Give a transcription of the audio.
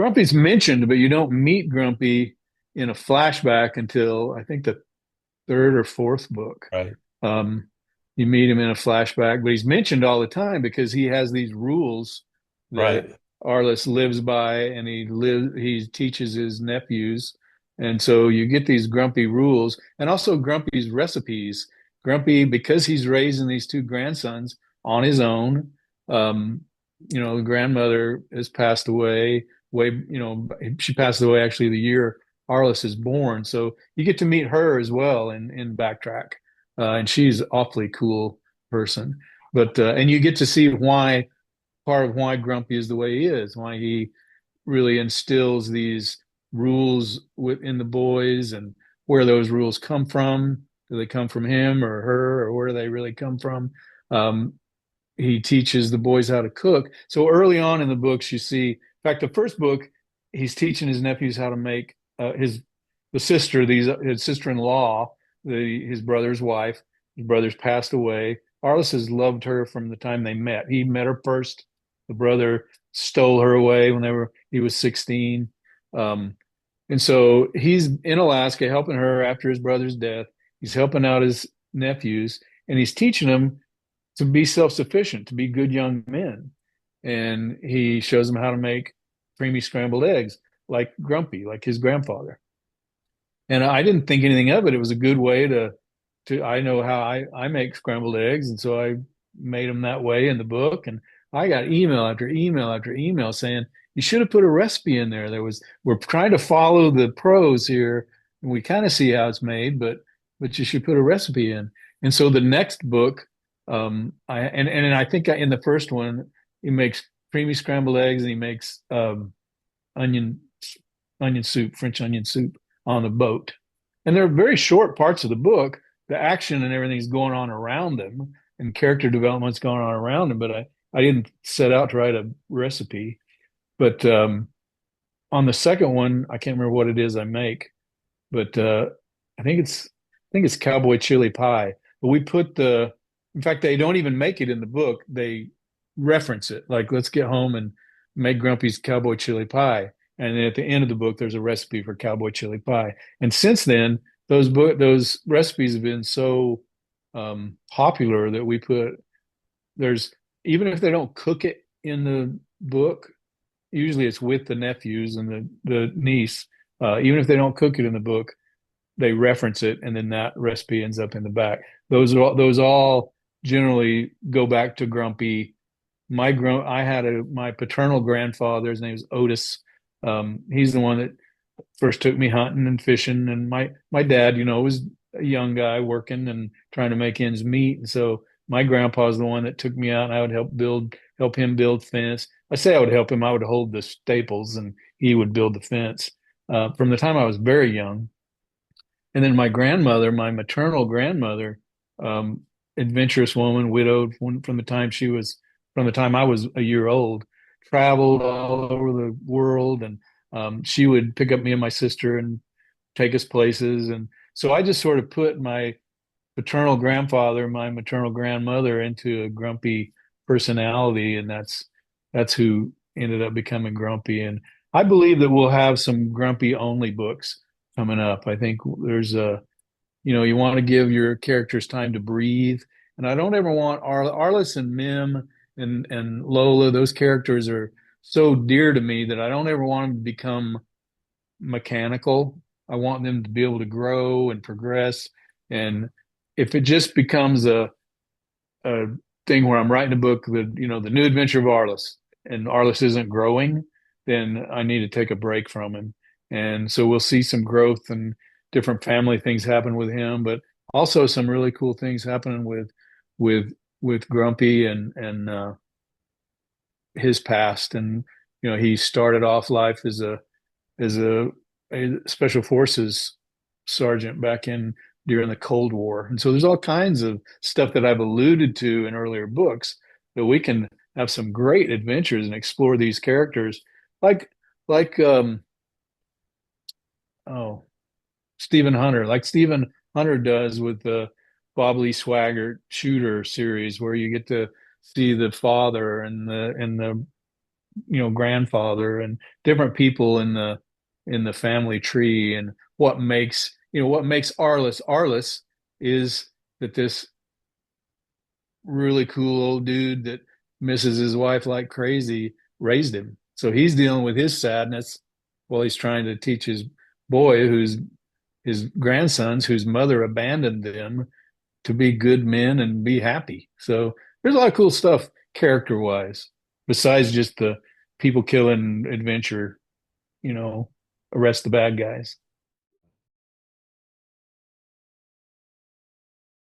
Grumpy's mentioned, but you don't meet Grumpy in a flashback until I think the third or fourth book. Right. Um, you meet him in a flashback, but he's mentioned all the time because he has these rules that Right. Arliss lives by, and he teaches his nephews, and so you get these Grumpy rules, and also Grumpy's recipes. Grumpy, because he's raising these two grandsons on his own. Um, the grandmother has passed away. She passed away actually the year Arliss is born, so you get to meet her as well in Backtrack, and she's awfully cool person. But and you get to see why part of why Grumpy is the way he is, why he really instills these rules within the boys, and where those rules come from. Do they come from him or her, or where do they really come from? Um, he teaches the boys how to cook. So early on in the books, you see, in fact, the first book, he's teaching his nephews how to make his sister-in-law, his brother's wife. His brother's passed away. Arliss has loved her from the time they met. He met her first. The brother stole her away when he was 16. Um, and so he's in Alaska helping her after his brother's death. He's helping out his nephews, and he's teaching them to be self-sufficient, to be good young men. And he shows them how to make creamy scrambled eggs like Grumpy, like his grandfather. And I didn't think anything of it. It was a good way to I know how I make scrambled eggs, and so I made them that way in the book. And I got email after email after email saying you should have put a recipe in there. We're trying to follow the pros here, and we kind of see how it's made, but you should put a recipe in. And so the next book, and I think in the first one he makes creamy scrambled eggs, and he makes onion onion soup, French onion soup on the boat. And they're very short parts of the book. The action and everything's going on around them, and character development's going on around them. But I didn't set out to write a recipe. But on the second one, I can't remember what it is I make, but I think it's cowboy chili pie. But in fact, they don't even make it in the book. They reference it, like let's get home and make Grumpy's cowboy chili pie. And then at the end of the book, there's a recipe for cowboy chili pie. And since then, those recipes have been so popular that we put there's even if they don't cook it in the book, usually it's with the nephews and the niece. Even if they don't cook it in the book, they reference it, and then that recipe ends up in the back. Those all generally go back to Grumpy. I had my paternal grandfather. His name is Otis. He's the one that first took me hunting and fishing, and my dad, was a young guy working and trying to make ends meet, and so my grandpa's the one that took me out, and I would help him build fence. I say I would help him. I would hold the staples, and he would build the fence. From the time I was very young. And then my grandmother, my maternal grandmother, um, adventurous woman, widowed from the time I was a year old, traveled all over the world, and she would pick up me and my sister and take us places. And so I just sort of put my paternal grandfather, my maternal grandmother into a grumpy personality, and that's who ended up becoming grumpy. And I believe that we'll have some grumpy only books coming up. I think you want to give your characters time to breathe. And I don't ever want Arliss and Mim and Lola, those characters are so dear to me that I don't ever want them to become mechanical. I want them to be able to grow and progress. And if it just becomes a thing where I'm writing a book, the new adventure of Arliss, and Arliss isn't growing, then I need to take a break from him. And so we'll see some growth and different family things happen with him, but also some really cool things happening with with Grumpy and his past. And he started off life as a special forces sergeant back in during the Cold War. And so there's all kinds of stuff that I've alluded to in earlier books that we can have some great adventures and explore these characters like like oh Stephen Hunter does with the Bob Lee Swagger Shooter series, where you get to see the father and the grandfather and different people in the family tree, and what makes Arliss Arliss is that this really cool old dude that misses his wife like crazy raised him. So he's dealing with his sadness while he's trying to teach his boy, who's his grandsons, whose mother abandoned them, to be good men and be happy. So there's a lot of cool stuff character wise, besides just the people killing adventure, you know, arrest the bad guys.